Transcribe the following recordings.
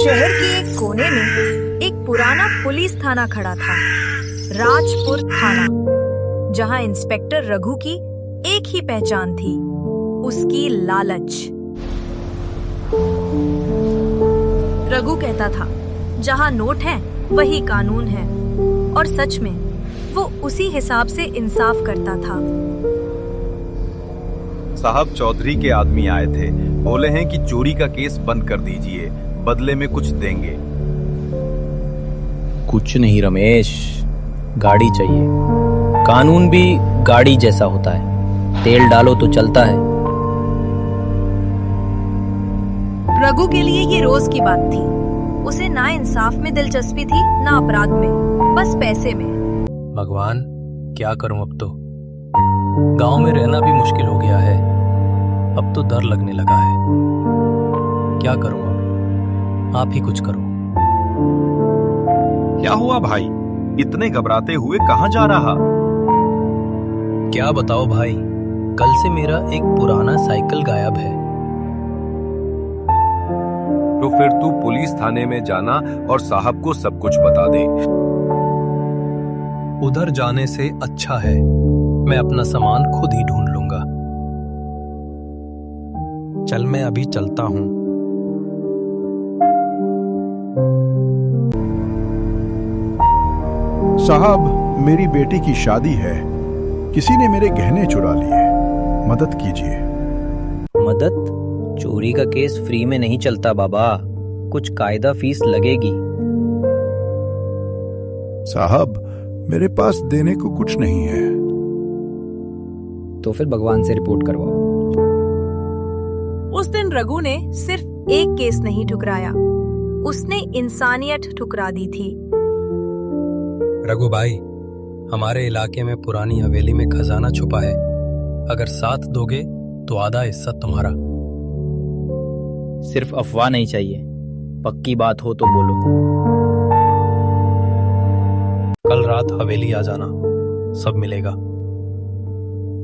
शहर के एक कोने में एक पुराना पुलिस थाना खड़ा था, राजपुर थाना, जहां इंस्पेक्टर रघु की एक ही पहचान थी, उसकी लालच। रघु कहता था, जहां नोट है वही कानून है, और सच में वो उसी हिसाब से इंसाफ करता था। साहब, चौधरी के आदमी आए थे, बोले हैं कि चोरी का केस बंद कर दीजिए, बदले में कुछ देंगे। कुछ नहीं रमेश, गाड़ी चाहिए। कानून भी गाड़ी जैसा होता है, तेल डालो तो चलता है। रघु के लिए ये रोज की बात थी। उसे ना इंसाफ में दिलचस्पी थी, ना अपराध में, बस पैसे में। भगवान, क्या करूं अब तो। गांव में रहना भी मुश्किल हो गया है, अब तो डर लगने लगा है। क्या करूं अब, आप ही कुछ करो। क्या हुआ भाई, इतने घबराते हुए कहाँ जा रहा? क्या बताओ भाई, कल से मेरा एक पुराना साइकिल गायब है। तो फिर तू पुलिस थाने में जाना और साहब को सब कुछ बता दे। उधर जाने से अच्छा है मैं अपना सामान खुद ही ढूंढ लूंगा। चल, मैं अभी चलता हूं। साहब, मेरी बेटी की शादी है, किसी ने मेरे गहने चुरा लिए, मदद कीजिए। मदद? चोरी का केस फ्री में नहीं चलता बाबा, कुछ कायदा फीस लगेगी। साहब, मेरे पास देने को कुछ नहीं है। तो फिर भगवान से रिपोर्ट करवाओ। उस दिन रघु ने सिर्फ एक केस नहीं ठुकराया, उसने इंसानियत ठुकरा दी थी। रघु भाई, हमारे इलाके में पुरानी हवेली में खजाना छुपा है, अगर साथ दोगे तो आधा हिस्सा तुम्हारा। सिर्फ अफवाह नहीं चाहिए, पक्की बात हो तो बोलो। कल रात हवेली आ जाना, सब मिलेगा।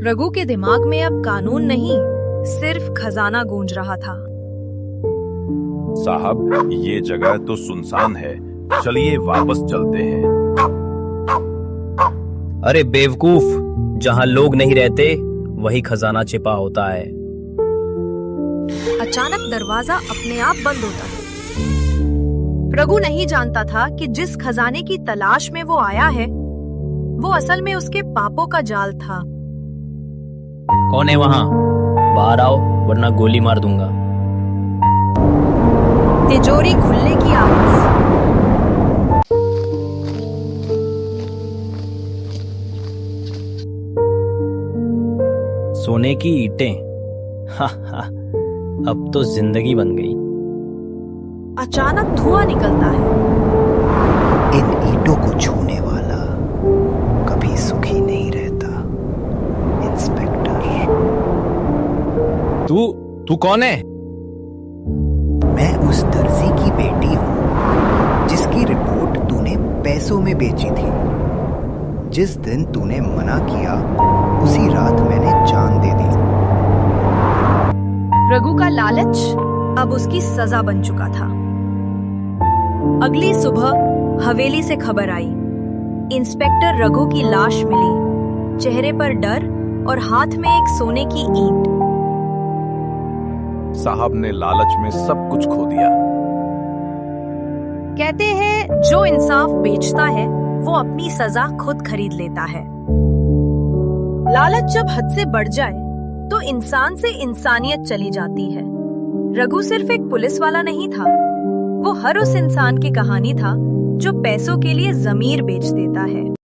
रघु के दिमाग में अब कानून नहीं, सिर्फ खजाना गूंज रहा था। साहब, ये जगह तो सुनसान है, चलिए वापस चलते हैं। अरे बेवकूफ, जहां लोग नहीं रहते वही खजाना छिपा होता है। अचानक दरवाजा अपने आप बंद होता है। रघु नहीं जानता था कि जिस खजाने की तलाश में वो आया है, वो असल में उसके पापों का जाल था। कौन है वहां? बाहर आओ वरना गोली मार दूंगा। तिजोरी खुलने की आवाज। सोने की ईंटें। अब तो जिंदगी बन गई। अचानक धुआं निकलता है। इन ईंटों को छूने वाला कभी सुखी नहीं रहता, इंस्पेक्टर। तू कौन है? मैं उस दर्जी की बेटी हूं जिसकी रिपोर्ट तूने पैसों में बेची थी। जिस दिन तूने मना किया, उसी रात मैंने जान दे दी। रघु का लालच अब उसकी सजा बन चुका था। अगली सुबह हवेली से खबर आई, इंस्पेक्टर रघु की लाश मिली, चेहरे पर डर और हाथ में एक सोने की ईंट। साहब ने लालच में सब कुछ खो दिया। कहते हैं, जो इंसाफ बेचता है वो अपनी सजा खुद खरीद लेता है। लालच जब हद से बढ़ जाए तो इंसान से इंसानियत चली जाती है। रघु सिर्फ एक पुलिस वाला नहीं था, वो हर उस इंसान की कहानी था जो पैसों के लिए जमीर बेच देता है।